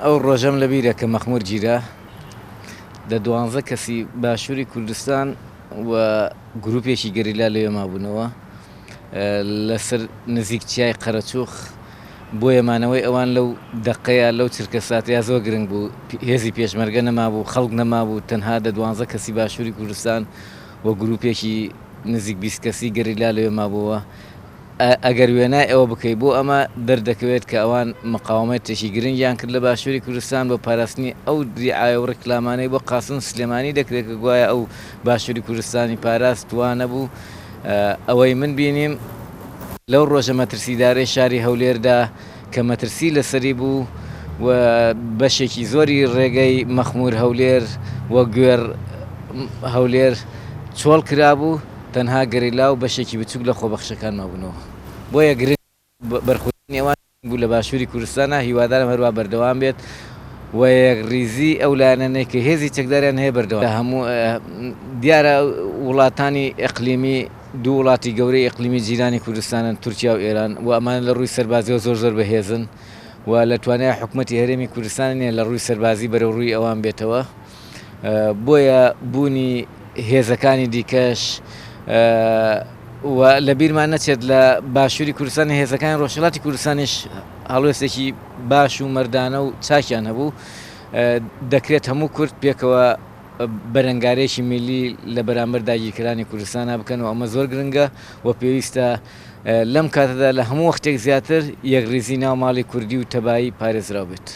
ئەو ڕۆژەم لەبیرە کە مەخموور گیرە دە 12 کەسی باشووری کوردستان و گروپێکی گەریلا لەوێ مابوونەوە لەسەر نزیکچیای قەرەچووخ بۆ ێمانەوەی ئەوان لەو دەقەیە لەو چرکە ساتەیە زۆر گرنگ بوو، هێزی پێشمەرگە نەمابوو، خەڵک نەمابوو، تەنها دە 12 کەسی باشووری کوردستان و گروپێکی نزیک 20 کەسی گەریلا لەوێ مابووەوە. ئەگەر وێنای ئەوە بکەی بۆ ئەمە دەردەکەوێت کە ئەوان مقاومەتێکی گرنگیان کرد لە باشووری کوردستان بۆ پاراستنی ئەو دیعایە و ڕێکلامانەی بۆ قاسم سلێمانی دەکرێت کە گوایە ئەو باشووری کوردستانی پاراست توانە بوو. ئەوەی من بینیم لەو ڕۆژە مەترسیدارەی شاری هەولێردا کە مەترسی لەسەری بوو و بەشێکی زۆری ڕێگەی مەخموور هەولێر و گوێر هەولێر چۆڵ کرابوو، تەنها گەریلا و بەشێکی بچووک لە خۆبەخشەکان مابوونەوە. بۆیە گرنگ بەرخودنی ئەوان بوو لە باشووری کوردستانە، هیوادارم هەروە بەردەوام بێت و یەکڕیزی ئەو لایەنانەی کە هێزی چەکداریان هەیە بەردەوام. هەموو دیارە وڵاتانی ئەقلیمی دوو وڵاتی گەورەی ئەقلیمی جیرانی کوردستانن، تورکیا و ئێران، و ئەمان لە ڕووی سەربازیەوە زۆر بەهێزن و لە توانای حکوومەتی هەرێمی کوردستان نیە لە ڕووی سەربازی بەرەو ڕووی ئەوان بێتەوە. بۆیە بوونی هێزەکانی دیکەش و لە بیرمان نەچێت لە باشووری کوردستان هێزەکانی ڕۆژهەڵاتی کوردستانیش هەڵوێستێکی باش و مەردانە و چاکیان هەبوو. دەکرێت هەموو کورد پێکەوە بەرەنگارێکی میلی لە بەرامبەر داگیرکەرانی کوردستانە بکەن و ئەمە زۆر گرنگە و پێویستە لەم کاتەدا لە هەموو وەختێک زیاتر یەکڕیزی ناو ماڵی کوردی و تەبایی پارێزراو بێت.